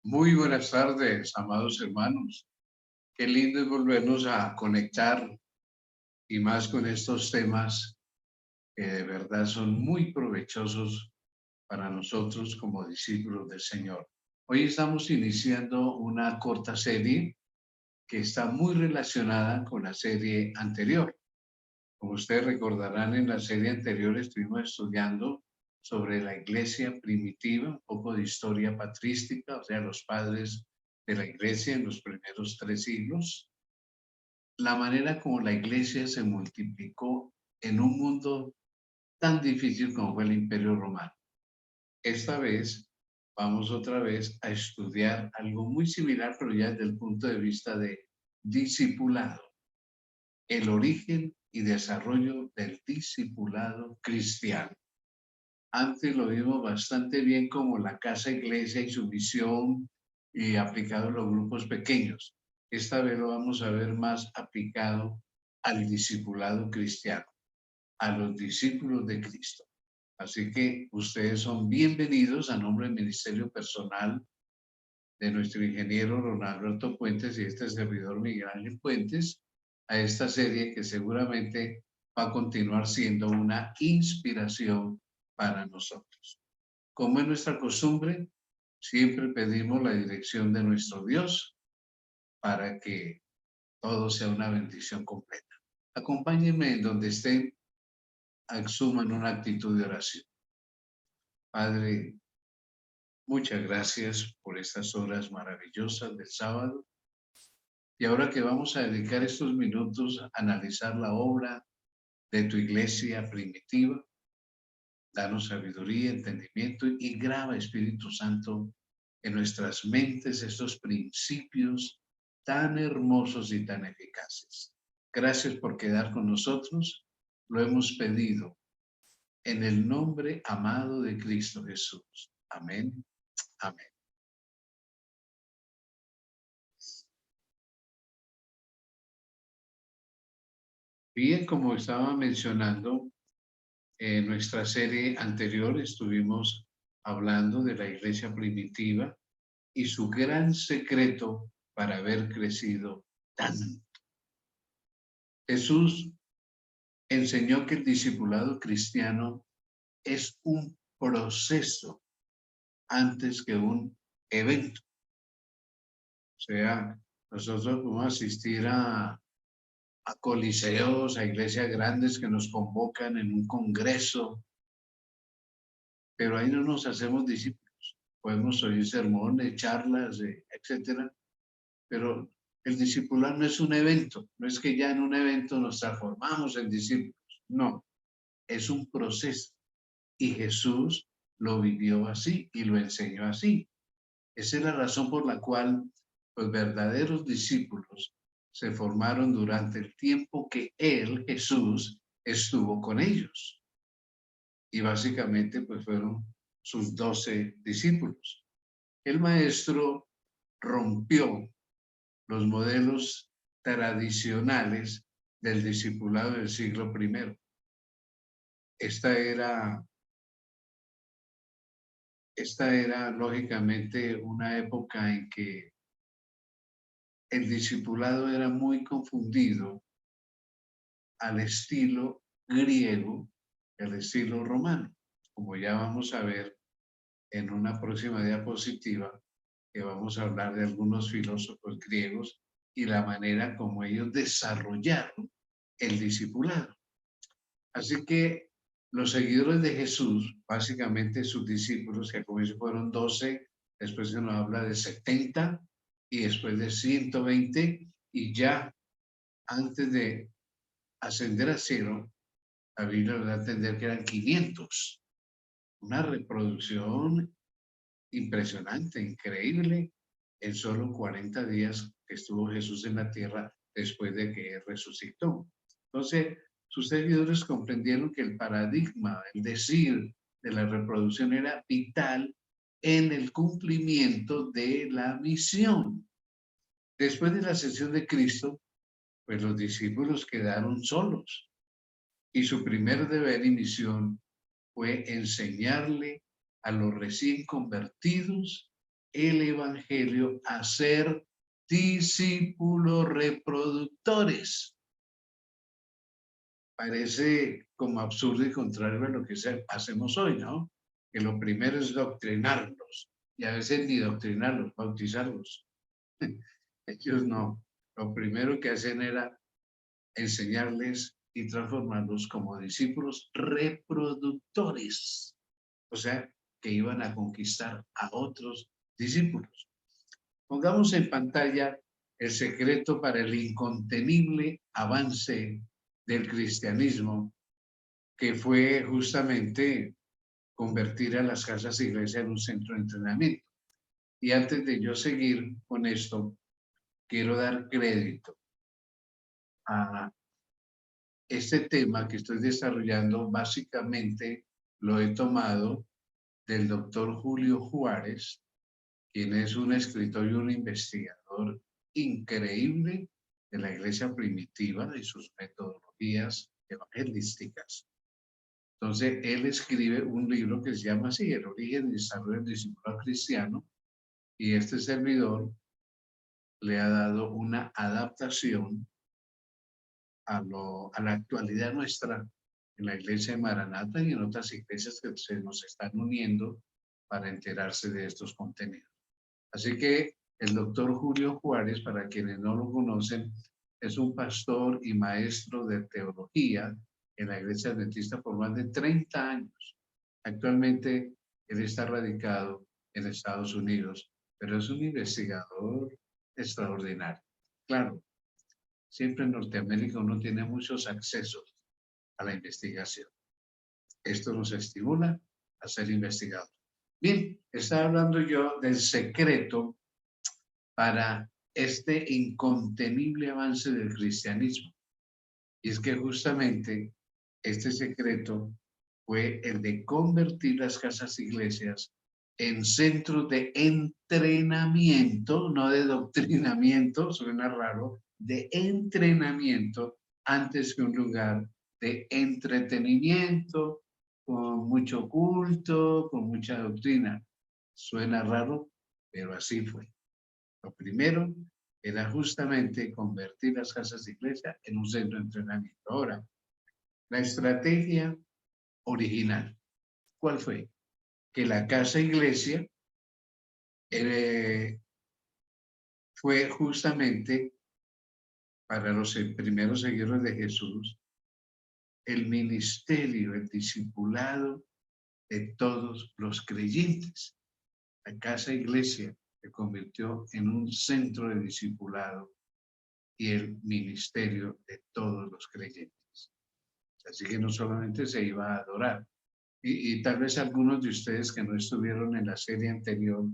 Muy buenas tardes, amados hermanos. Qué lindo es volvernos a conectar y más con estos temas que de verdad son muy provechosos para nosotros como discípulos del Señor. Hoy estamos iniciando una corta serie que está muy relacionada con la serie anterior. Como ustedes recordarán, en la serie anterior estuvimos estudiando sobre la iglesia primitiva, un poco de historia patrística, o sea, los padres de la iglesia en los primeros 3 siglos, la manera como la iglesia se multiplicó en un mundo tan difícil como fue el Imperio Romano. Esta vez vamos otra vez a estudiar algo muy similar, pero ya desde el punto de vista de discipulado, el origen y desarrollo del discipulado cristiano. Antes lo vimos bastante bien como la casa iglesia y su misión y aplicado a los grupos pequeños. Esta vez lo vamos a ver más aplicado al discipulado cristiano, a los discípulos de Cristo. Así que ustedes son bienvenidos a nombre del Ministerio Personal de nuestro ingeniero Ronaldo Alberto Puentes y este servidor Miguel Ángel Puentes a esta serie que seguramente va a continuar siendo una inspiración para nosotros. Como es nuestra costumbre, siempre pedimos la dirección de nuestro Dios para que todo sea una bendición completa. Acompáñenme en donde estén, asuman una actitud de oración. Padre, muchas gracias por estas horas maravillosas del sábado. Y ahora que vamos a dedicar estos minutos a analizar la obra de tu iglesia primitiva, danos sabiduría, entendimiento y graba, Espíritu Santo, en nuestras mentes estos principios tan hermosos y tan eficaces. Gracias por quedar con nosotros. Lo hemos pedido en el nombre amado de Cristo Jesús. Amén. Amén. Bien, como estaba mencionando, en nuestra serie anterior estuvimos hablando de la iglesia primitiva y su gran secreto para haber crecido tanto. Jesús enseñó que el discipulado cristiano es un proceso antes que un evento. O sea, nosotros podemos asistir a coliseos, a iglesias grandes que nos convocan en un congreso, pero ahí no nos hacemos discípulos. Podemos oír sermones, charlas, etcétera, pero el discipular no es un evento, no es que ya en un evento nos transformamos en discípulos, no, es un proceso. Y Jesús lo vivió así y lo enseñó así. Esa es la razón por la cual los verdaderos discípulos se formaron durante el tiempo que Él, Jesús, estuvo con ellos. Y básicamente pues fueron sus 12 discípulos. El maestro rompió los modelos tradicionales del discipulado del siglo I. Esta era lógicamente una época en que el discipulado era muy confundido al estilo griego y al estilo romano, como ya vamos a ver en una próxima diapositiva, que vamos a hablar de algunos filósofos griegos y la manera como ellos desarrollaron el discipulado. Así que los seguidores de Jesús, básicamente sus discípulos, que al comienzo fueron 12, después se nos habla de 70 y después de 120, y ya antes de ascender a 0, la Biblia nos da a entender que eran 500. Una reproducción impresionante, increíble, en solo 40 días que estuvo Jesús en la tierra después de que resucitó. Entonces, sus seguidores comprendieron que el paradigma, el decir de la reproducción era vital en el cumplimiento de la misión. Después de la ascensión de Cristo, pues los discípulos quedaron solos y su primer deber y misión fue enseñarle a los recién convertidos el evangelio a ser discípulos reproductores. Parece como absurdo y contrario a lo que hacemos hoy, ¿no? Que lo primero es doctrinarlos y a veces ni doctrinarlos, bautizarlos. Ellos no. Lo primero que hacen era enseñarles y transformarlos como discípulos reproductores. O sea, que iban a conquistar a otros discípulos. Pongamos en pantalla el secreto para el incontenible avance del cristianismo, que fue justamente convertir a las casas iglesia en un centro de entrenamiento. Y antes de yo seguir con esto, quiero dar crédito a este tema que estoy desarrollando. Básicamente lo he tomado del doctor Julio Juárez, quien es un escritor y un investigador increíble de la iglesia primitiva, de sus metodologías evangelísticas. Entonces, él escribe un libro que se llama así, El origen y desarrollo del discipulado cristiano, y este servidor le ha dado una adaptación a la actualidad nuestra en la iglesia de Maranata y en otras iglesias que se nos están uniendo para enterarse de estos contenidos. Así que el doctor Julio Juárez, para quienes no lo conocen, es un pastor y maestro de teología en la Iglesia Adventista por más de 30 años. Actualmente él está radicado en Estados Unidos, pero es un investigador extraordinario. Claro, siempre en Norteamérica uno tiene muchos accesos a la investigación. Esto nos estimula a ser investigadores. Bien, estaba hablando yo del secreto para este incontenible avance del cristianismo. Y es que justamente este secreto fue el de convertir las casas iglesias en centros de entrenamiento, no de doctrinamiento, suena raro, de entrenamiento antes que un lugar de entretenimiento, con mucho culto, con mucha doctrina. Suena raro, pero así fue. Lo primero era justamente convertir las casas de iglesia en un centro de entrenamiento. Ahora, la estrategia original, ¿cuál fue? Que la casa iglesia fue justamente para los primeros seguidores de Jesús el ministerio, el discipulado de todos los creyentes. La casa iglesia se convirtió en un centro de discipulado y el ministerio de todos los creyentes. Así que no solamente se iba a adorar. Y tal vez algunos de ustedes que no estuvieron en la serie anterior,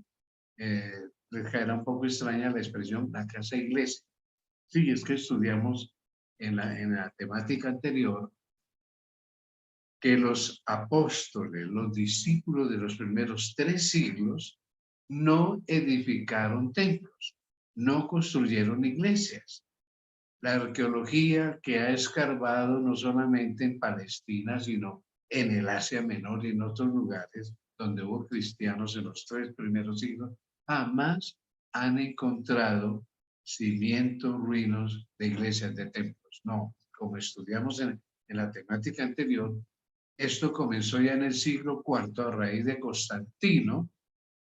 les caerá un poco extraña la expresión la casa iglesia. Sí, es que estudiamos en la temática anterior que los apóstoles, los discípulos de los primeros 3 siglos, no edificaron templos, no construyeron iglesias. La arqueología que ha escarbado no solamente en Palestina, sino en el Asia Menor y en otros lugares donde hubo cristianos en los 3 primeros siglos, jamás han encontrado cimientos, ruinos de iglesias, de templos. No, como estudiamos en la temática anterior, esto comenzó ya en el siglo IV a raíz de Constantino.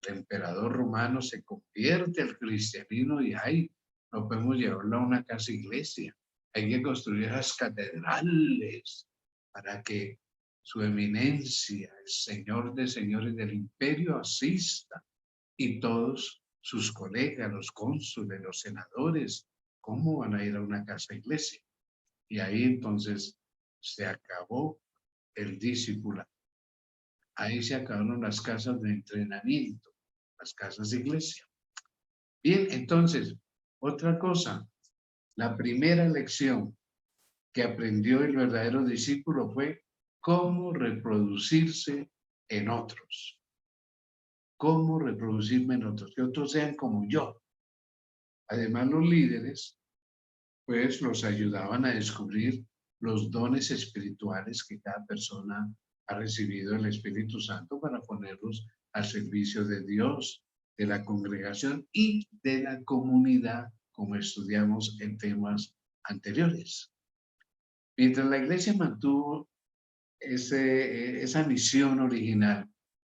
El emperador romano se convierte al cristianismo y ahí no podemos llevarlo a una casa iglesia. Hay que construir esas catedrales para que su eminencia, el señor de señores del imperio, asista y todos sus colegas, los cónsules, los senadores, ¿cómo van a ir a una casa iglesia? Y ahí entonces se acabó el discipulado. Ahí se acabaron las casas de entrenamiento, las casas de iglesia. Bien, entonces, otra cosa, la primera lección que aprendió el verdadero discípulo fue cómo reproducirse en otros. Cómo reproducirme en otros, que otros sean como yo. Además, los líderes, pues, los ayudaban a descubrir los dones espirituales que cada persona ha recibido el Espíritu Santo para ponerlos al servicio de Dios de la congregación y de la comunidad, como estudiamos en temas anteriores. Mientras la iglesia mantuvo esa misión original,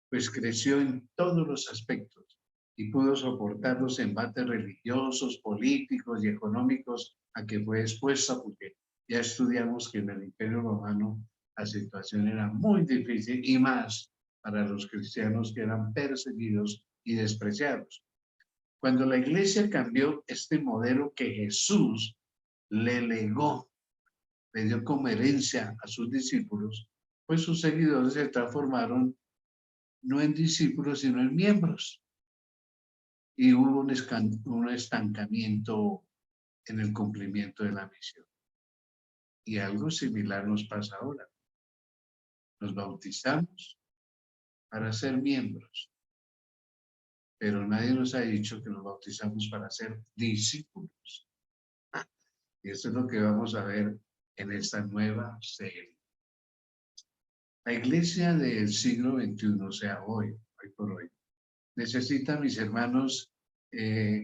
pues creció en todos los aspectos y pudo soportar los embates religiosos, políticos y económicos a que fue expuesta, porque ya estudiamos que en el Imperio Romano la situación era muy difícil y más para los cristianos que eran perseguidos y despreciados. Cuando la iglesia cambió este modelo que Jesús le legó, le dio como herencia a sus discípulos, pues sus seguidores se transformaron no en discípulos, sino en miembros. Y hubo un estancamiento en el cumplimiento de la misión. Y algo similar nos pasa ahora. Nos bautizamos para ser miembros, pero nadie nos ha dicho que nos bautizamos para ser discípulos. Y eso es lo que vamos a ver en esta nueva serie. La iglesia del siglo XXI, o sea, hoy por hoy, necesita, mis hermanos,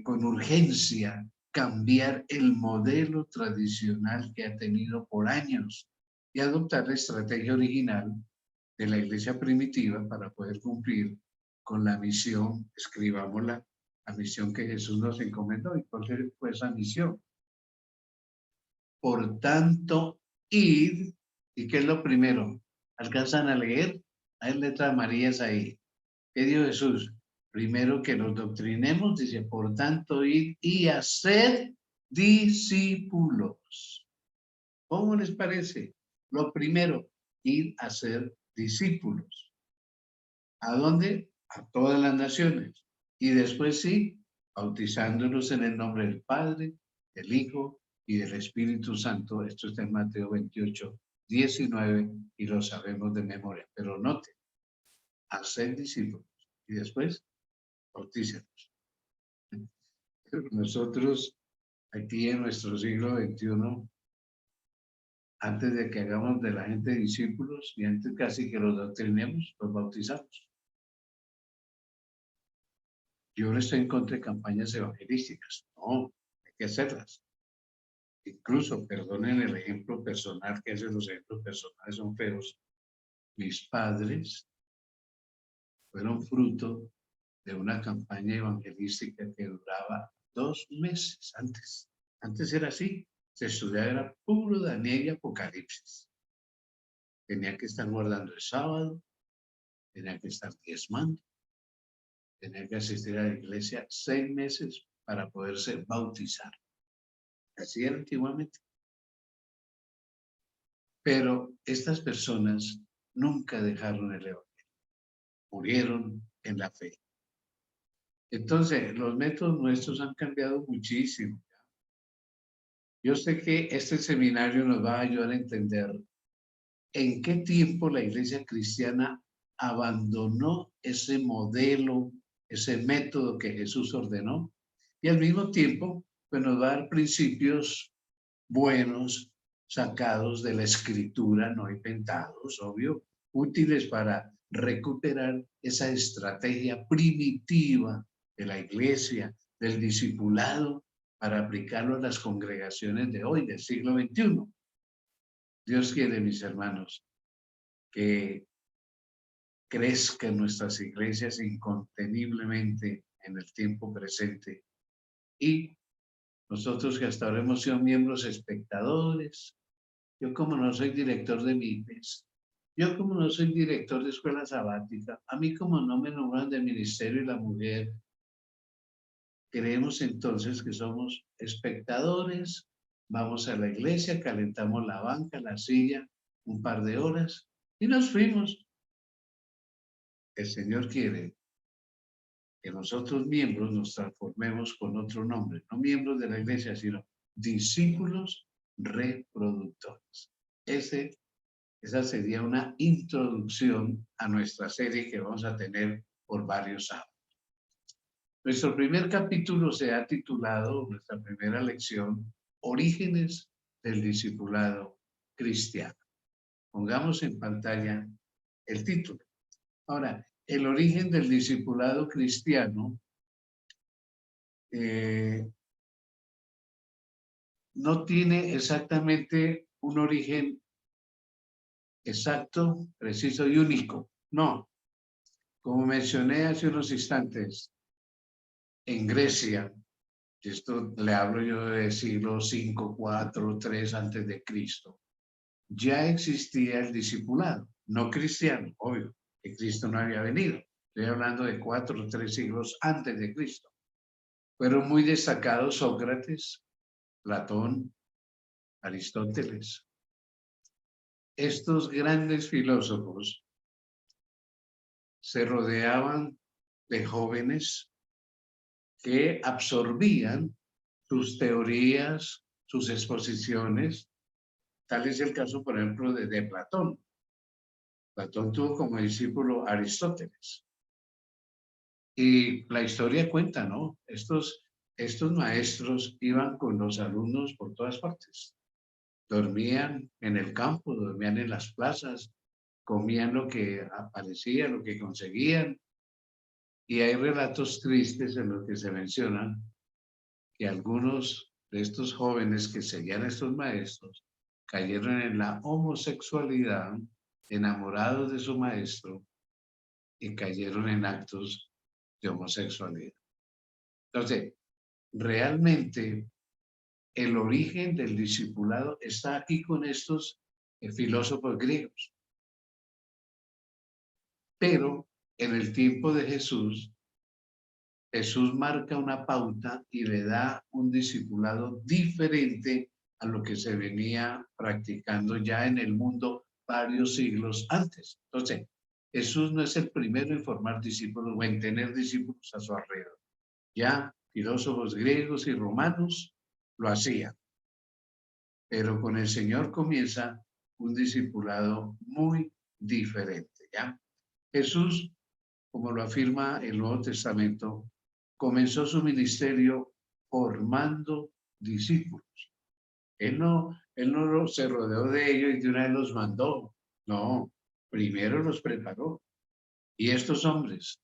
con urgencia cambiar el modelo tradicional que ha tenido por años y adoptar la estrategia original de la iglesia primitiva para poder cumplir con la misión, escribámosla, la misión que Jesús nos encomendó. ¿Y cuál fue esa misión? Por tanto, id, ¿y qué es lo primero? ¿Alcanzan a leer? Hay letras amarillas ahí. ¿Qué dijo Jesús? Primero que nos doctrinemos, dice, por tanto, id y haced discípulos. ¿Cómo les parece? Lo primero, ir a ser discípulos. ¿A dónde? A todas las naciones. Y después sí, bautizándolos en el nombre del Padre, del Hijo y del Espíritu Santo. Esto está en Mateo 28, 19 y lo sabemos de memoria. Pero note, hacer discípulos y después bautícenos. Nosotros aquí en nuestro siglo XXI, antes de que hagamos de la gente discípulos y antes casi que los doctrinemos, los bautizamos. Yo no estoy en contra de campañas evangelísticas, no, hay que hacerlas. Incluso, perdonen el ejemplo personal, que a veces los ejemplos personales son feos. Mis padres fueron fruto de una campaña evangelística que duraba 2 meses antes. Antes era así, se estudiaba, era puro Daniel y Apocalipsis. Tenía que estar guardando el sábado, tenía que estar diezmando, tenía que asistir a la iglesia 6 meses para poderse bautizar. Así era antiguamente. Pero estas personas nunca dejaron el evangelio, murieron en la fe. Entonces, los métodos nuestros han cambiado muchísimo. Yo sé que este seminario nos va a ayudar a entender en qué tiempo la iglesia cristiana abandonó ese modelo, ese método que Jesús ordenó, y al mismo tiempo pues nos va a dar principios buenos sacados de la escritura, no inventados, obvio, útiles para recuperar esa estrategia primitiva de la iglesia, del discipulado, para aplicarlo a las congregaciones de hoy, del siglo XXI. Dios quiere, mis hermanos, que crezcan nuestras iglesias inconteniblemente en el tiempo presente. Y nosotros que hasta ahora hemos sido miembros espectadores, yo como no soy director de MIPES, yo como no soy director de escuela sabática, a mí como no me nombran del Ministerio de la Mujer, creemos entonces que somos espectadores, vamos a la iglesia, calentamos la banca, la silla, un par de horas y nos fuimos. El Señor quiere que nosotros miembros nos transformemos con otro nombre, no miembros de la iglesia, sino discípulos reproductores. Esa sería una introducción a nuestra serie que vamos a tener por varios sábados. Nuestro primer capítulo se ha titulado, nuestra primera lección, Orígenes del Discipulado Cristiano. Pongamos en pantalla el título. Ahora, el origen del discipulado cristiano no tiene exactamente un origen exacto, preciso y único. No, como mencioné hace unos instantes, en Grecia, esto le hablo yo de siglo 5, 4, 3 antes de Cristo, ya existía el discipulado, no cristiano, obvio, que Cristo no había venido. Estoy hablando de 4 o 3 siglos antes de Cristo. Fueron muy destacados Sócrates, Platón, Aristóteles. Estos grandes filósofos se rodeaban de jóvenes que absorbían sus teorías, sus exposiciones. Tal es el caso, por ejemplo, de Platón. Platón tuvo como discípulo a Aristóteles. Y la historia cuenta, ¿no? Estos maestros iban con los alumnos por todas partes. Dormían en el campo, dormían en las plazas, comían lo que aparecía, lo que conseguían. Y hay relatos tristes en los que se mencionan que algunos de estos jóvenes que seguían a estos maestros cayeron en la homosexualidad, enamorados de su maestro, y cayeron en actos de homosexualidad. Entonces, realmente el origen del discipulado está aquí con estos filósofos griegos. Pero en el tiempo de Jesús, Jesús marca una pauta y le da un discipulado diferente a lo que se venía practicando ya en el mundo varios siglos antes. Entonces, Jesús no es el primero en formar discípulos o en tener discípulos a su alrededor. Ya filósofos griegos y romanos lo hacían, pero con el Señor comienza un discipulado muy diferente, ¿ya? Jesús, como lo afirma el Nuevo Testamento, comenzó su ministerio formando discípulos. Él no se rodeó de ellos y de una vez los mandó. No, primero los preparó. Y estos hombres,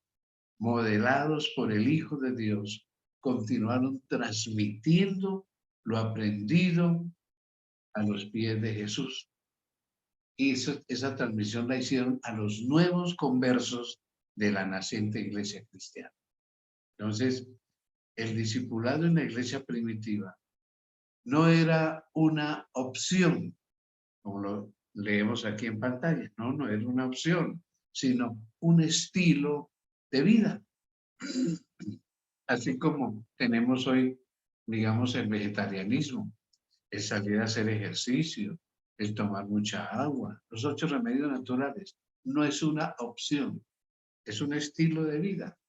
modelados por el Hijo de Dios, continuaron transmitiendo lo aprendido a los pies de Jesús. Y esa transmisión la hicieron a los nuevos conversos de la naciente iglesia cristiana. Entonces, el discipulado en la iglesia primitiva no era una opción, como lo leemos aquí en pantalla, no era una opción, sino un estilo de vida. Así como tenemos hoy, digamos, el vegetarianismo, el salir a hacer ejercicio, el tomar mucha agua, los 8 remedios naturales, no es una opción, es un estilo de vida.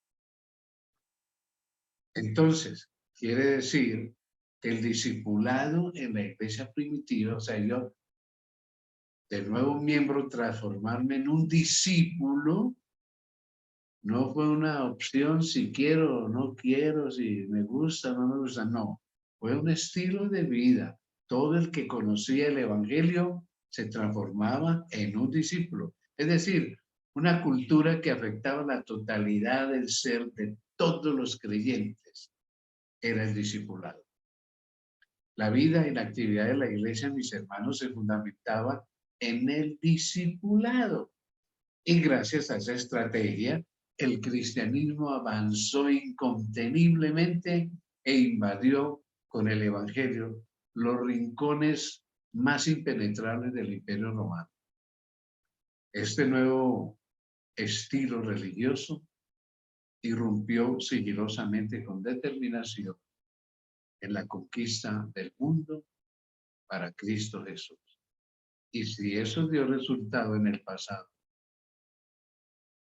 Entonces, quiere decir que el discipulado en la iglesia primitiva, o sea, yo, de nuevo miembro, transformarme en un discípulo, no fue una opción si quiero o no quiero, si me gusta o no me gusta, no. Fue un estilo de vida. Todo el que conocía el Evangelio se transformaba en un discípulo. Es decir, una cultura que afectaba la totalidad del ser de todos los creyentes era el discipulado. La vida y la actividad de la iglesia, mis hermanos, se fundamentaba en el discipulado. Y gracias a esa estrategia, el cristianismo avanzó inconteniblemente e invadió con el Evangelio los rincones más impenetrables del Imperio Romano. Este nuevo estilo religioso irrumpió sigilosamente con determinación en la conquista del mundo para Cristo Jesús. Y si eso dio resultado en el pasado,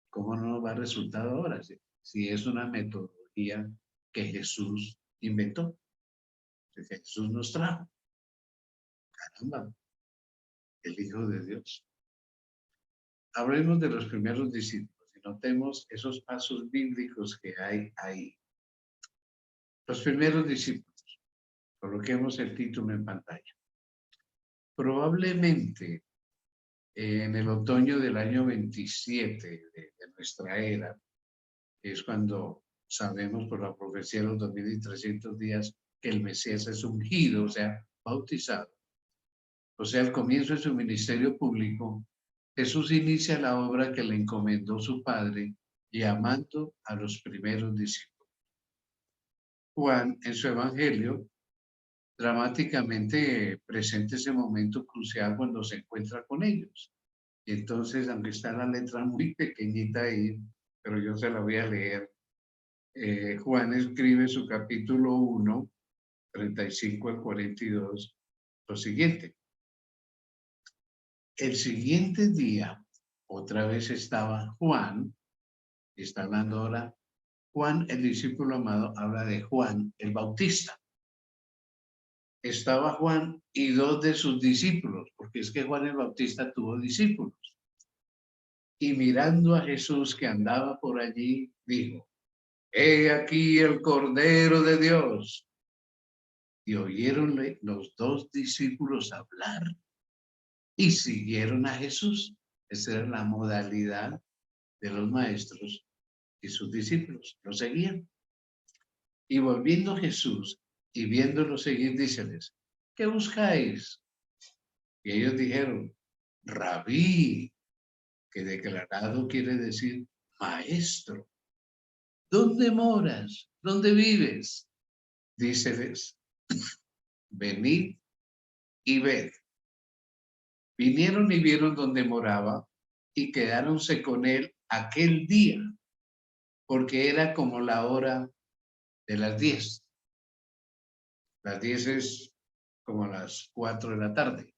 ¿cómo no va a resultar ahora? Si es una metodología que Jesús inventó, que Jesús nos trajo. Caramba, el Hijo de Dios. Hablemos de los primeros discípulos y notemos esos pasos bíblicos que hay ahí. Los primeros discípulos. Coloquemos el título en pantalla. Probablemente en el otoño del año 27 de nuestra era, que es cuando sabemos por la profecía de los 2300 días que el Mesías es ungido, o sea, bautizado. O sea, al comienzo de su ministerio público, Jesús inicia la obra que le encomendó su Padre, llamando a los primeros discípulos. Juan, en su evangelio, dramáticamente presenta ese momento crucial cuando se encuentra con ellos. Y entonces, aunque está la letra muy pequeñita ahí, pero yo se la voy a leer, Juan escribe su capítulo 1, 35 al 42, lo siguiente. El siguiente día, otra vez estaba Juan, está hablando ahora Juan, el discípulo amado, habla de Juan el Bautista. Estaba Juan y dos de sus discípulos, porque es que Juan el Bautista tuvo discípulos. Y mirando a Jesús que andaba por allí, dijo, he aquí el Cordero de Dios. Y oyeronle los dos discípulos hablar y siguieron a Jesús. Esa era la modalidad de los maestros y sus discípulos. Lo seguían. Y volviendo Jesús y viéndolo seguir, díceles, ¿qué buscáis? Y ellos dijeron, Rabí, que declarado quiere decir maestro. ¿Dónde moras? ¿Dónde vives? Díceles, venid y ved. Vinieron y vieron donde moraba y quedáronse con él aquel día, porque era como la hora de las 10. Las 10 es como las 4 de la tarde,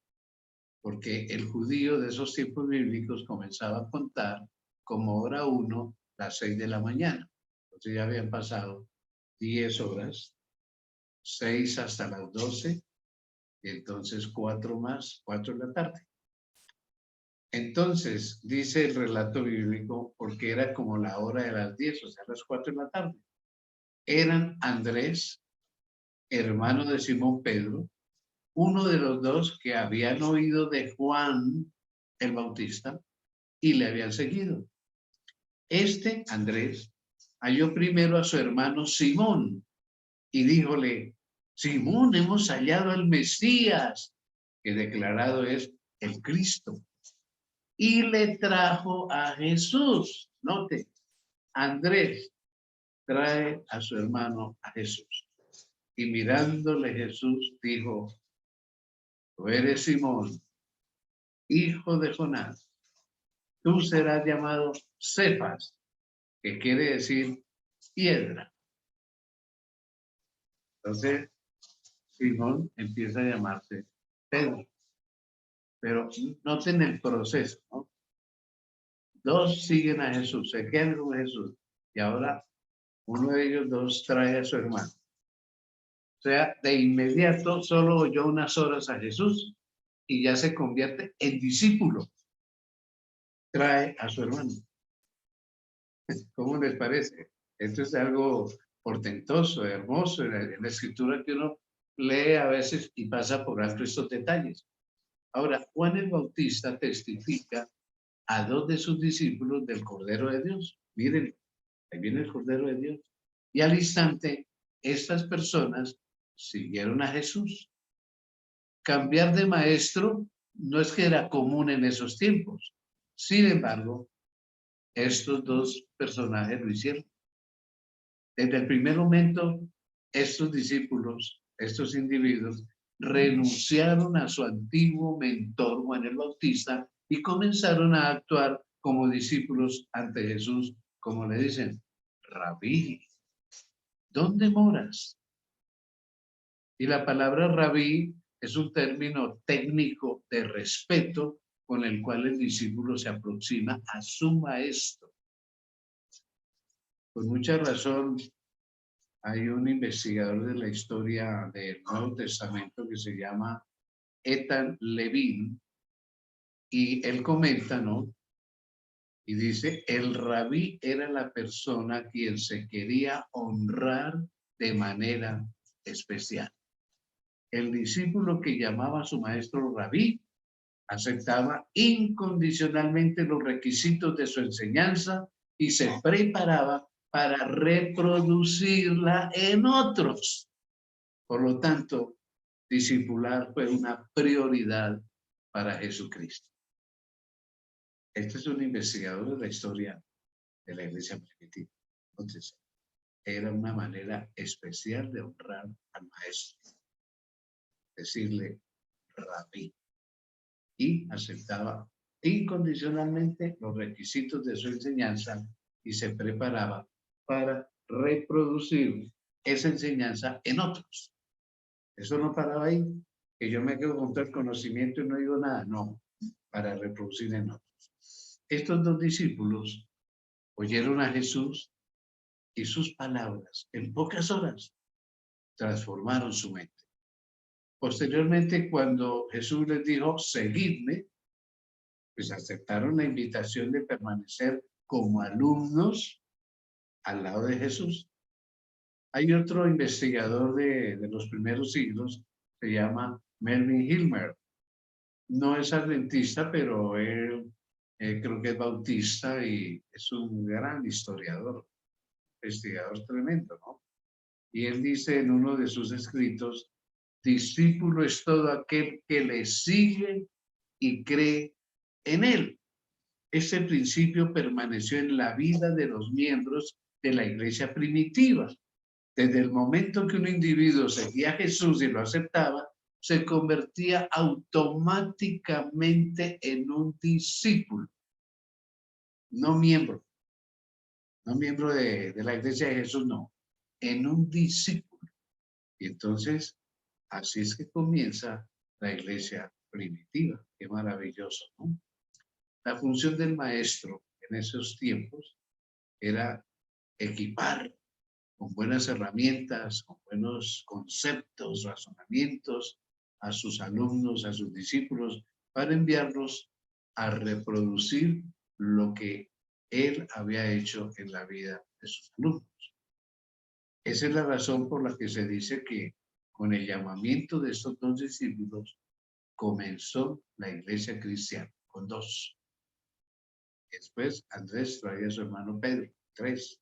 porque el judío de esos tiempos bíblicos comenzaba a contar como hora 1, las 6 de la mañana. Entonces ya habían pasado 10 horas, 6 hasta las 12, y entonces 4 más, 4 de la tarde. Entonces, dice el relato bíblico, porque era como la hora de las 10, o sea, las 4 de la tarde. Eran Andrés, hermano de Simón Pedro, uno de los dos que habían oído de Juan el Bautista y le habían seguido. Este, Andrés, halló primero a su hermano Simón y díjole, Simón, hemos hallado al Mesías, que declarado es el Cristo. Y le trajo a Jesús. Note, Andrés trae a su hermano a Jesús. Y mirándole Jesús dijo, tú eres Simón, hijo de Jonás. Tú serás llamado Cefas, que quiere decir piedra. Entonces, Simón empieza a llamarse Pedro. Pero noten el proceso, ¿no? Dos siguen a Jesús, se quedan con Jesús. Y ahora uno de ellos dos trae a su hermano. O sea, de inmediato solo oyó unas horas a Jesús y ya se convierte en discípulo. Trae a su hermano. ¿Cómo les parece? Esto es algo portentoso, hermoso en la escritura que uno lee a veces y pasa por alto estos detalles. Ahora, Juan el Bautista testifica a dos de sus discípulos del Cordero de Dios. Miren, ahí viene el Cordero de Dios. Y al instante, estas personas siguieron a Jesús. Cambiar de maestro no es que era común en esos tiempos. Sin embargo, estos dos personajes lo hicieron. Desde el primer momento, estos discípulos, estos individuos, renunciaron a su antiguo mentor, Juan el Bautista, y comenzaron a actuar como discípulos ante Jesús, como le dicen, Rabí, ¿dónde moras? Y la palabra rabí es un término técnico de respeto con el cual el discípulo se aproxima a su maestro. Por mucha razón, hay un investigador de la historia del Nuevo Testamento que se llama Ethan Levine, y él comenta, ¿no? Y dice, el rabí era la persona a quien se quería honrar de manera especial. El discípulo que llamaba a su maestro rabí aceptaba incondicionalmente los requisitos de su enseñanza y se preparaba para reproducirla en otros. Por lo tanto, discipular fue una prioridad para Jesucristo. Este es un investigador de la historia de la iglesia primitiva. Entonces, era una manera especial de honrar al maestro, decirle rabí, y aceptaba incondicionalmente los requisitos de su enseñanza y se preparaba para reproducir esa enseñanza en otros. Eso no paraba ahí, que yo me quedo con todo el conocimiento y no digo nada, no, para reproducir en otros. Estos dos discípulos oyeron a Jesús y sus palabras en pocas horas transformaron su mente. Posteriormente, cuando Jesús les dijo, seguidme, pues aceptaron la invitación de permanecer como alumnos al lado de Jesús. Hay otro investigador de los primeros siglos, se llama Melvin Hilmer. No es adventista, pero él creo que es bautista y es un gran historiador, investigador tremendo, ¿no? Y él dice en uno de sus escritos, discípulo es todo aquel que le sigue y cree en él. Este principio permaneció en la vida de los miembros de la iglesia primitiva. Desde el momento que un individuo seguía a Jesús y lo aceptaba, se convertía automáticamente en un discípulo, no miembro de la iglesia de Jesús, no, en un discípulo. Y entonces, así es que comienza la iglesia primitiva. Qué maravilloso, ¿no? La función del maestro en esos tiempos era equipar con buenas herramientas, con buenos conceptos, razonamientos a sus alumnos, a sus discípulos, para enviarlos a reproducir lo que él había hecho en la vida de sus alumnos. Esa es la razón por la que se dice que con el llamamiento de estos dos discípulos comenzó la iglesia cristiana, con dos. Después Andrés trae a su hermano Pedro, 3.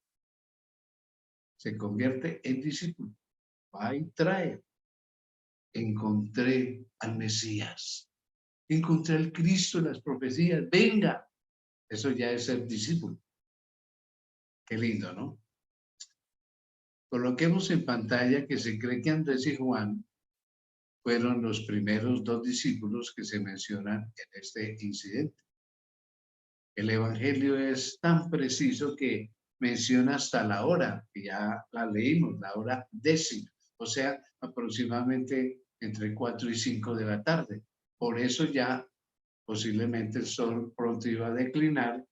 Se convierte en discípulo. Va y trae. Encontré al Mesías. Encontré al Cristo en las profecías. Venga. Eso ya es ser discípulo. Qué lindo, ¿no? Coloquemos en pantalla que se cree que Andrés y Juan fueron los primeros dos discípulos que se mencionan en este incidente. El Evangelio es tan preciso que menciona hasta la hora, que ya la leímos, la hora 10, o sea, aproximadamente entre 4 y 5 de la tarde. Por eso ya posiblemente el sol pronto iba a declinar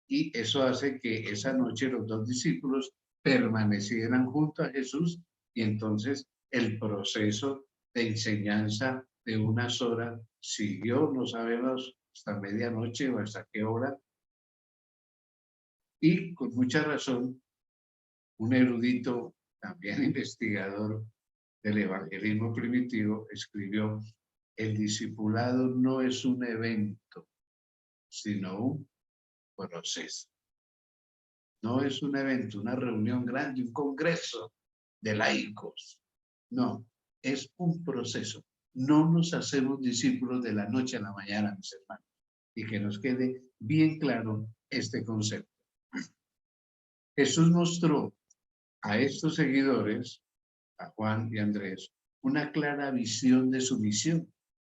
y eso hace que esa noche los dos discípulos permanecieran junto a Jesús y entonces el proceso de enseñanza de unas horas siguió, no sabemos hasta medianoche o hasta qué hora, y con mucha razón, un erudito, también investigador del evangelismo primitivo, escribió, el discipulado no es un evento, sino un proceso. No es un evento, una reunión grande, un congreso de laicos. No, es un proceso. No nos hacemos discípulos de la noche a la mañana, mis hermanos. Y que nos quede bien claro este concepto. Jesús mostró a estos seguidores, a Juan y Andrés, una clara visión de su misión.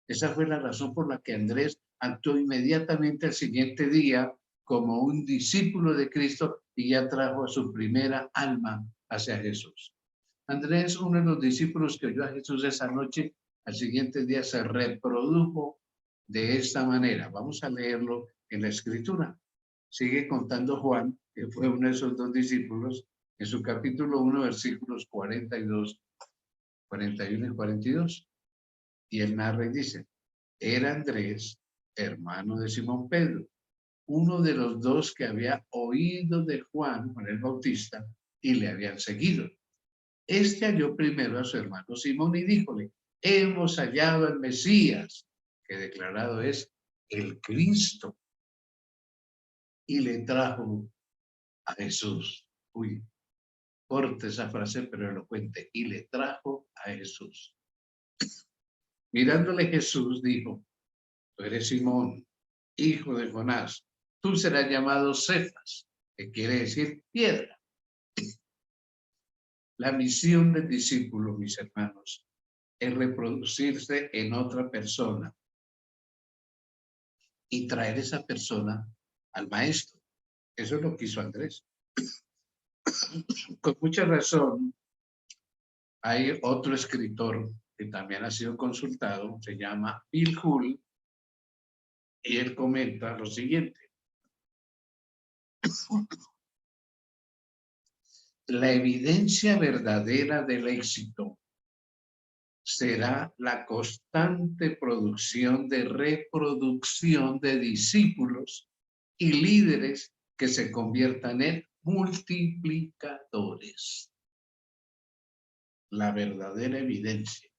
Esa fue la razón por la que Andrés actuó inmediatamente al siguiente día como un discípulo de Cristo y ya trajo a su primera alma hacia Jesús. Andrés, uno de los discípulos que oyó a Jesús esa noche, al siguiente día se reprodujo de esta manera. Vamos a leerlo en la Escritura. Sigue contando Juan, que fue uno de esos dos discípulos, en su capítulo 1, versículos 42, 41 y 42. Y él narra y dice, era Andrés, hermano de Simón Pedro, uno de los dos que había oído de Juan, Juan el Bautista, y le habían seguido. Este halló primero a su hermano Simón y díjole, hemos hallado al Mesías, que declarado es el Cristo, y le trajo a Jesús. Uy, corta esa frase, pero elocuente, y le trajo a Jesús. Mirándole Jesús dijo, tú eres Simón, hijo de Jonás, tú serás llamado Cefas, que quiere decir piedra. La misión del discípulo, mis hermanos, es reproducirse en otra persona y traer esa persona al maestro. Eso es lo que hizo Andrés. Con mucha razón, hay otro escritor que también ha sido consultado, se llama Bill Hull, y él comenta lo siguiente. La evidencia verdadera del éxito será la constante producción de reproducción de discípulos y líderes que se conviertan en multiplicadores. La verdadera evidencia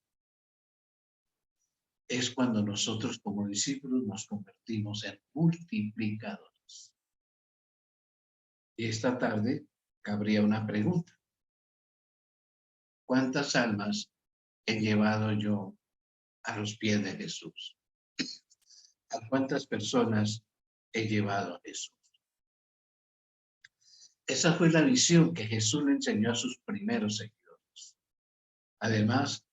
es cuando nosotros como discípulos nos convertimos en multiplicadores. Y esta tarde cabría una pregunta. ¿Cuántas almas he llevado yo a los pies de Jesús? ¿A cuántas personas he llevado a Jesús? Esa fue la visión que Jesús le enseñó a sus primeros seguidores. Además,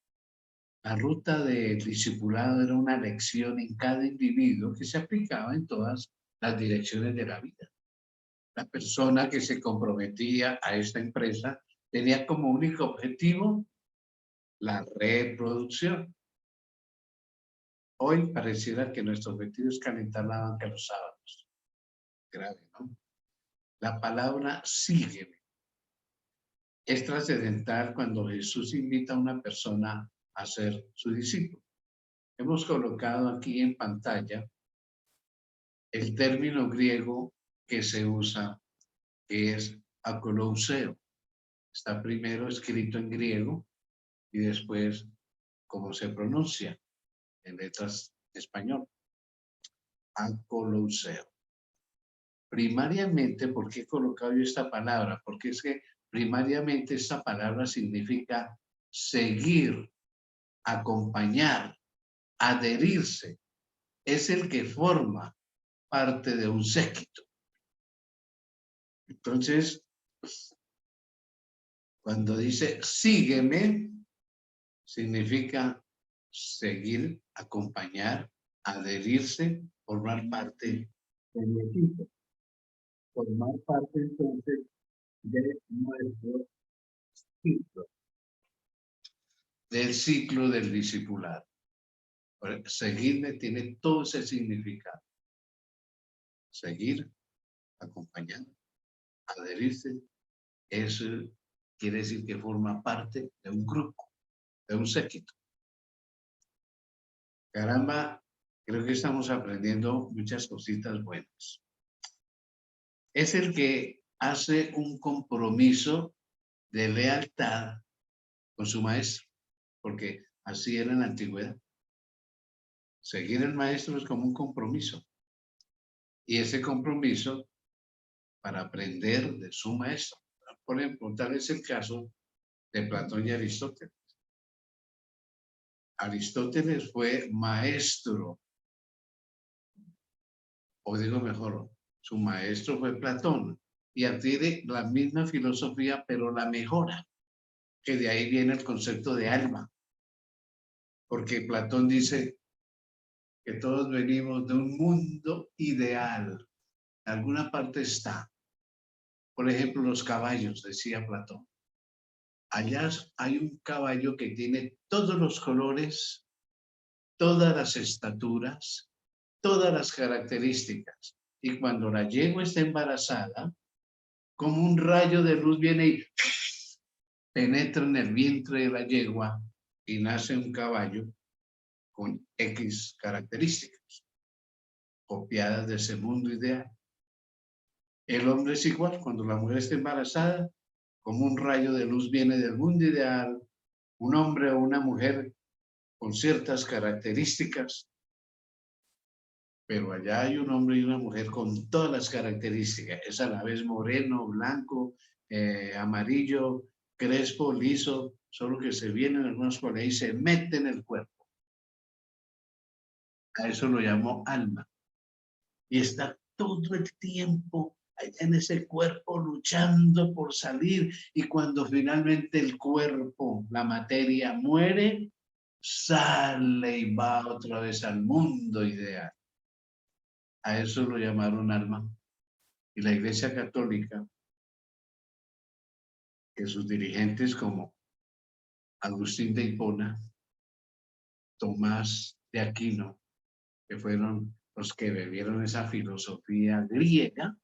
la ruta del discipulado era una lección en cada individuo que se aplicaba en todas las direcciones de la vida. La persona que se comprometía a esta empresa tenía como único objetivo la reproducción. Hoy pareciera que nuestro objetivo es calentar la banca los sábados. Grave, ¿no? La palabra sígueme es trascendental cuando Jesús invita a una persona a ser su discípulo. Hemos colocado aquí en pantalla el término griego que se usa, que es akolouseo. Está primero escrito en griego y después cómo se pronuncia en letras español. Akolouseo. Primariamente, ¿por qué he colocado yo esta palabra? Porque es que primariamente esta palabra significa seguir, acompañar, adherirse. Es el que forma parte de un séquito. Entonces, cuando dice sígueme, significa seguir, acompañar, adherirse, formar parte de mi equipo. Formar parte entonces de nuestro ciclo, del ciclo del discipulado. Seguirme tiene todo ese significado. Seguir, acompañar, adherirse, eso quiere decir que forma parte de un grupo, de un séquito. Caramba, creo que estamos aprendiendo muchas cositas buenas. Es el que hace un compromiso de lealtad con su maestro, porque así era en la antigüedad. Seguir al maestro es como un compromiso. Y ese compromiso para aprender de su maestro. Por ejemplo, tal es el caso de Platón y Aristóteles. Aristóteles fue maestro, o digo mejor, su maestro fue Platón, y adquiere la misma filosofía, pero la mejora, que de ahí viene el concepto de alma, porque Platón dice que todos venimos de un mundo ideal, en alguna parte está. Por ejemplo, los caballos, decía Platón. Allá hay un caballo que tiene todos los colores, todas las estaturas, todas las características. Y cuando la yegua está embarazada, como un rayo de luz viene y penetra en el vientre de la yegua y nace un caballo con X características, copiadas de ese mundo ideal. El hombre es igual, cuando la mujer está embarazada, como un rayo de luz viene del mundo ideal, un hombre o una mujer con ciertas características, pero allá hay un hombre y una mujer con todas las características. Es a la vez moreno, blanco, amarillo, crespo, liso, solo que se vienen algunos por ahí y se mete en el cuerpo. A eso lo llamo alma. Y está todo el tiempo en ese cuerpo luchando por salir, y cuando finalmente el cuerpo, la materia, muere, sale y va otra vez al mundo ideal. A eso lo llamaron alma. Y la Iglesia Católica, que sus dirigentes como Agustín de Hipona, Tomás de Aquino, que fueron los que bebieron esa filosofía griega,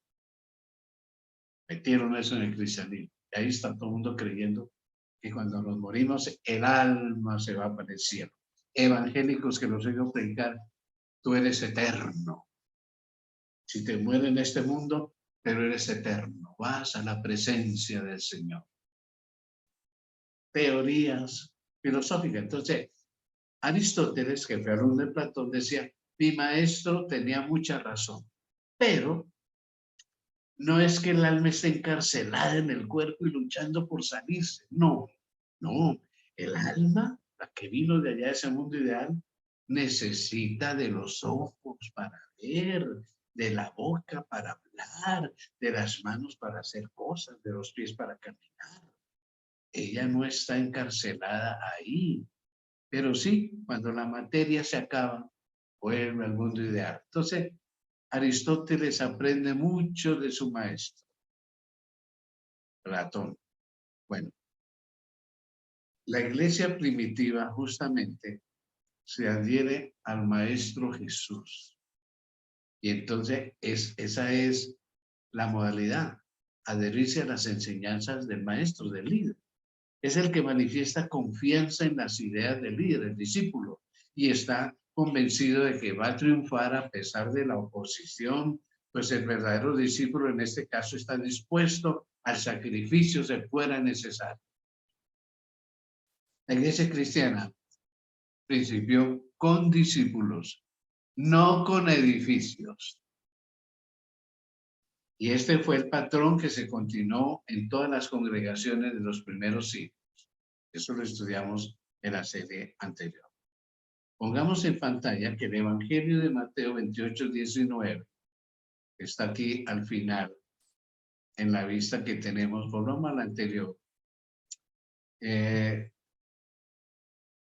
metieron eso en el cristianismo. Y ahí está todo el mundo creyendo que cuando nos morimos, el alma se va para el cielo. Evangélicos que los oigo predicar, tú eres eterno. Si te mueres en este mundo, pero eres eterno, vas a la presencia del Señor. Teorías filosóficas. Entonces, Aristóteles, que fue alumno de Platón, decía, mi maestro tenía mucha razón, pero no es que el alma esté encarcelada en el cuerpo y luchando por salirse. No, no. El alma, la que vino de allá de ese mundo ideal, necesita de los ojos para ver, de la boca para hablar, de las manos para hacer cosas, de los pies para caminar. Ella no está encarcelada ahí. Pero sí, cuando la materia se acaba, vuelve al mundo ideal. Entonces, Aristóteles aprende mucho de su maestro, Platón. Bueno, la iglesia primitiva justamente se adhiere al maestro Jesús. Y entonces esa es la modalidad, adherirse a las enseñanzas del maestro, del líder. Es el que manifiesta confianza en las ideas del líder, el discípulo, y está convencido de que va a triunfar a pesar de la oposición, pues el verdadero discípulo en este caso está dispuesto al sacrificio si fuera necesario. La iglesia cristiana principió con discípulos, no con edificios. Y este fue el patrón que se continuó en todas las congregaciones de los primeros siglos. Eso lo estudiamos en la serie anterior. Pongamos en pantalla que el Evangelio de Mateo 28:19 está aquí al final, en la vista que tenemos. Volvamos a la anterior.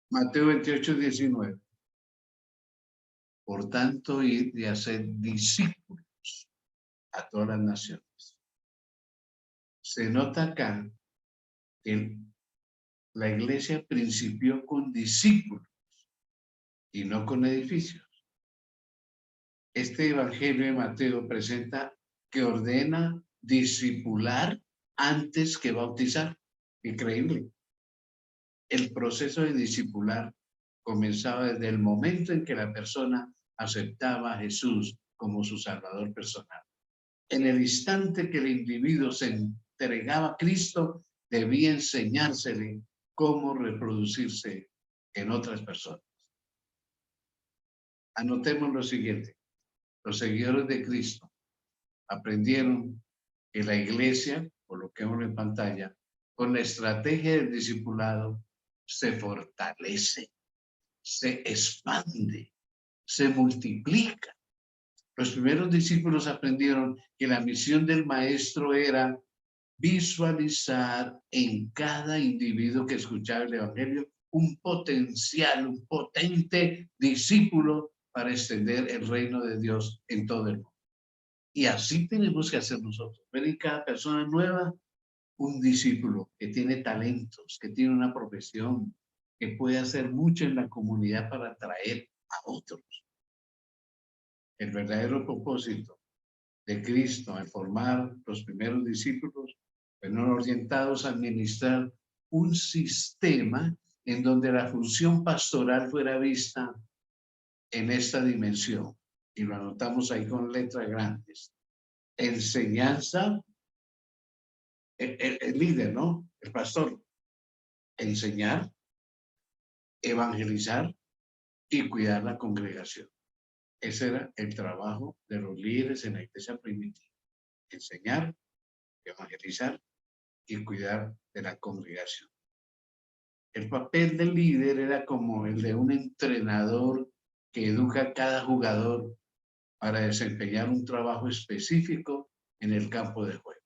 Mateo 28:19. Por tanto, id y hacer discípulos a todas las naciones. Se nota acá que la iglesia principió con discípulos y no con edificios. Este Evangelio de Mateo presenta que ordena discipular antes que bautizar. Increíble. El proceso de discipular comenzaba desde el momento en que la persona aceptaba a Jesús como su Salvador personal. En el instante que el individuo se entregaba a Cristo, debía enseñársele cómo reproducirse en otras personas. Anotemos lo siguiente. Los seguidores de Cristo aprendieron que la iglesia, por lo que vemos en pantalla, con la estrategia del discipulado, se fortalece, se expande, se multiplica. Los primeros discípulos aprendieron que la misión del maestro era visualizar en cada individuo que escuchaba el evangelio un potencial, un potente discípulo para extender el reino de Dios en todo el mundo. Y así tenemos que hacer nosotros. Ver en cada persona nueva un discípulo que tiene talentos, que tiene una profesión, que puede hacer mucho en la comunidad para atraer a otros. El verdadero propósito de Cristo al formar los primeros discípulos fueron orientados a administrar un sistema en donde la función pastoral fuera vista en esta dimensión. Y lo anotamos ahí con letras grandes. Enseñanza, el líder, ¿no? El pastor. Enseñar, evangelizar y cuidar la congregación. Ese era el trabajo de los líderes en la iglesia primitiva. Enseñar, evangelizar y cuidar de la congregación. El papel del líder era como el de un entrenador que educa a cada jugador para desempeñar un trabajo específico en el campo de juego.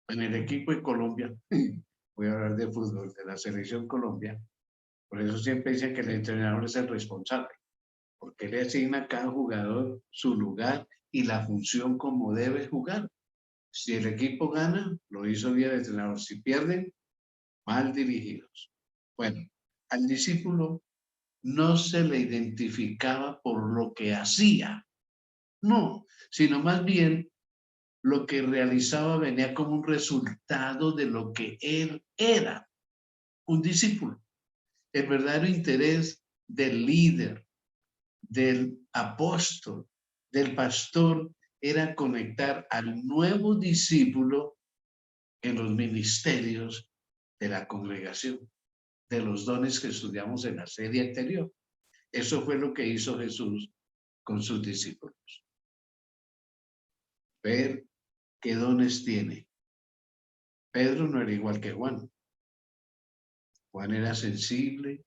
En el equipo de Colombia, voy a hablar de fútbol, de la selección Colombia, por eso siempre dicen que el entrenador es el responsable, porque le asigna a cada jugador su lugar y la función como debe jugar. Si el equipo gana, lo hizo bien el entrenador. Si pierden, mal dirigidos. Bueno, al discípulo no se le identificaba por lo que hacía, no, sino más bien lo que realizaba venía como un resultado de lo que él era, un discípulo. El verdadero interés del líder, del apóstol, del pastor, era conectar al nuevo discípulo en los ministerios de la congregación, de los dones que estudiamos en la serie anterior. Eso fue lo que hizo Jesús con sus discípulos. Ver qué dones tiene. Pedro no era igual que Juan. Juan era sensible,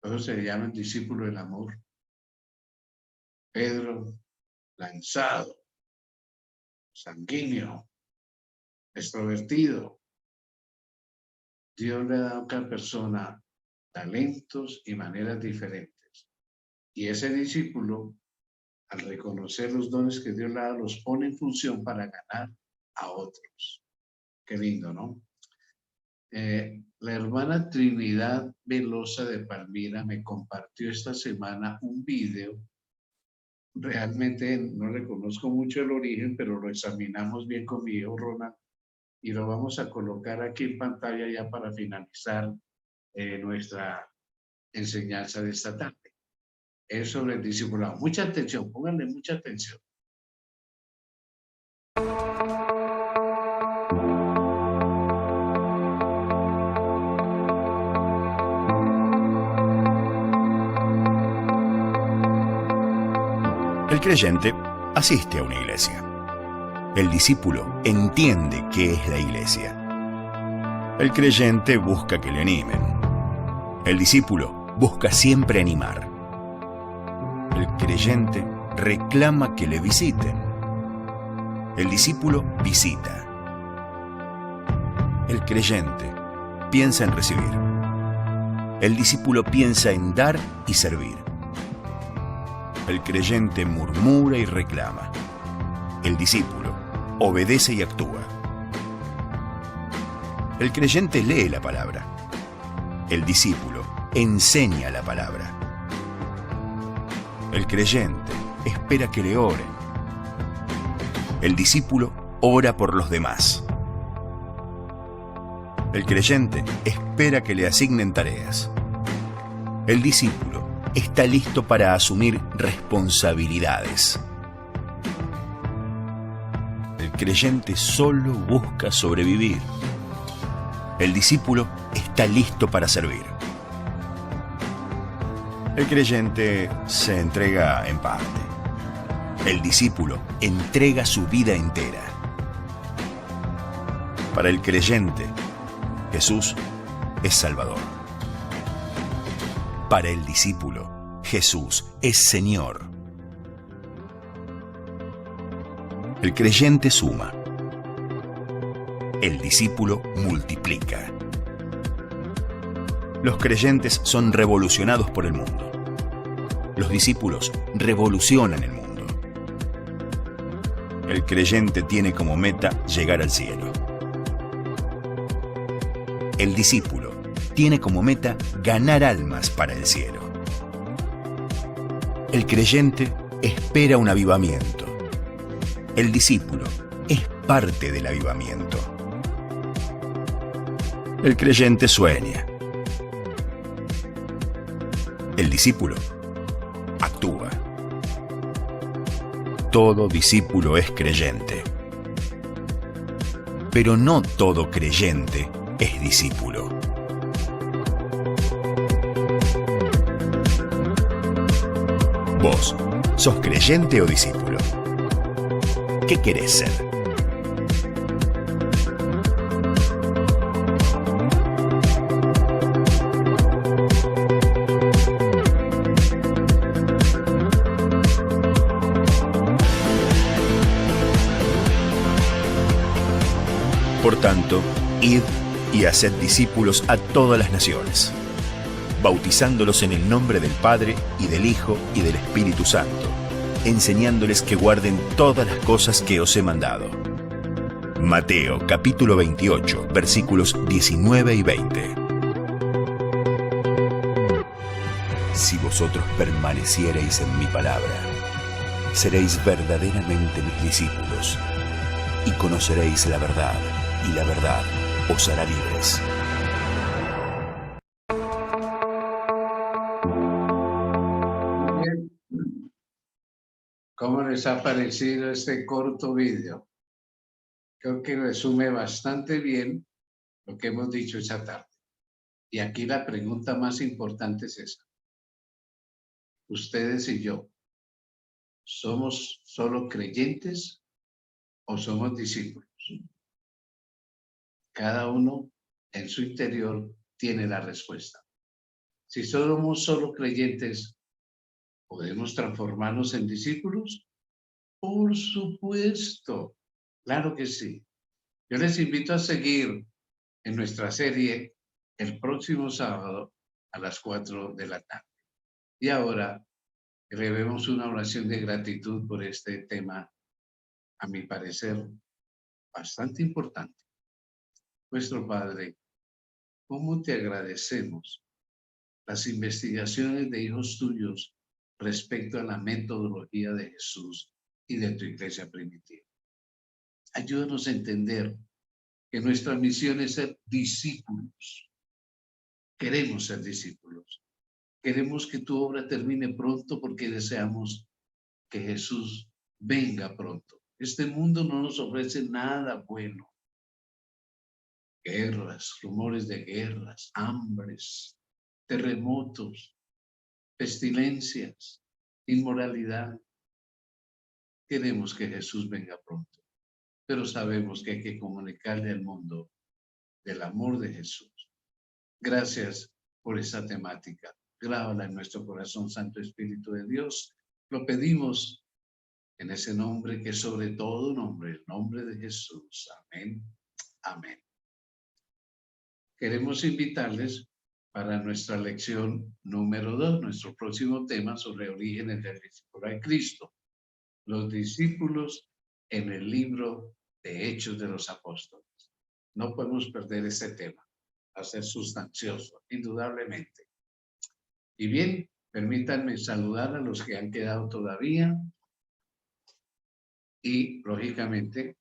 todos se llaman discípulo del amor. Pedro, lanzado, sanguíneo, extrovertido. Dios le ha dado a cada persona talentos y maneras diferentes. Y ese discípulo, al reconocer los dones que Dios le ha dado, los pone en función para ganar a otros. Qué lindo, ¿no? La hermana Trinidad Velosa de Palmira me compartió esta semana un video. Realmente no reconozco mucho el origen, pero lo examinamos bien con mi hijo Ronald y lo vamos a colocar aquí en pantalla ya para finalizar nuestra enseñanza de esta tarde. Es sobre el discipulado. Mucha atención, pónganle mucha atención. El creyente asiste a una iglesia. El discípulo entiende qué es la iglesia. El creyente busca que le animen. El discípulo busca siempre animar. El creyente reclama que le visiten. El discípulo visita. El creyente piensa en recibir. El discípulo piensa en dar y servir. El creyente murmura y reclama. El discípulo obedece y actúa. El creyente lee la palabra. El discípulo enseña la palabra. El creyente espera que le oren. El discípulo ora por los demás. El creyente espera que le asignen tareas. El discípulo está listo para asumir responsabilidades. El creyente solo busca sobrevivir. El discípulo está listo para servir. El creyente se entrega en parte. El discípulo entrega su vida entera. Para el creyente, Jesús es Salvador. Para el discípulo, Jesús es Señor. El creyente suma. El discípulo multiplica. Los creyentes son revolucionados por el mundo. Los discípulos revolucionan el mundo. El creyente tiene como meta llegar al cielo. El discípulo tiene como meta ganar almas para el cielo. El creyente espera un avivamiento. El discípulo es parte del avivamiento. El creyente sueña. El discípulo actúa. Todo discípulo es creyente. Pero no todo creyente es discípulo. ¿Vos sos creyente o discípulo? ¿Qué querés ser? Por tanto, id y haced discípulos a todas las naciones, bautizándolos en el nombre del Padre, y del Hijo, y del Espíritu Santo, enseñándoles que guarden todas las cosas que os he mandado. Mateo capítulo 28, versículos 19 y 20. Si vosotros permaneciereis en mi palabra, seréis verdaderamente mis discípulos, y conoceréis la verdad, y la verdad os hará libres. Bien. ¿Cómo les ha parecido este corto video? Creo que resume bastante bien lo que hemos dicho esta tarde. Y aquí la pregunta más importante es esa. Ustedes y yo, ¿somos solo creyentes o somos discípulos? Cada uno en su interior tiene la respuesta. Si somos solo creyentes, ¿podemos transformarnos en discípulos? Por supuesto, claro que sí. Yo les invito a seguir en nuestra serie el próximo sábado a las 4 de la tarde. Y ahora elevemos una oración de gratitud por este tema, a mi parecer, bastante importante. Nuestro Padre, ¿cómo te agradecemos las investigaciones de hijos tuyos respecto a la metodología de Jesús y de tu iglesia primitiva? Ayúdanos a entender que nuestra misión es ser discípulos. Queremos ser discípulos. Queremos que tu obra termine pronto porque deseamos que Jesús venga pronto. Este mundo no nos ofrece nada bueno. Guerras, rumores de guerras, hambres, terremotos, pestilencias, inmoralidad. Queremos que Jesús venga pronto, pero sabemos que hay que comunicarle al mundo del amor de Jesús. Gracias por esa temática. Grábala en nuestro corazón, Santo Espíritu de Dios. Lo pedimos en ese nombre que sobre todo nombre, el nombre de Jesús. Amén. Amén. Queremos invitarles para nuestra lección número 2, nuestro próximo tema sobre orígenes del discípulo de Cristo. Los discípulos en el libro de Hechos de los Apóstoles. No podemos perder ese tema. Va a ser sustancioso, indudablemente. Y bien, permítanme saludar a los que han quedado todavía y, lógicamente,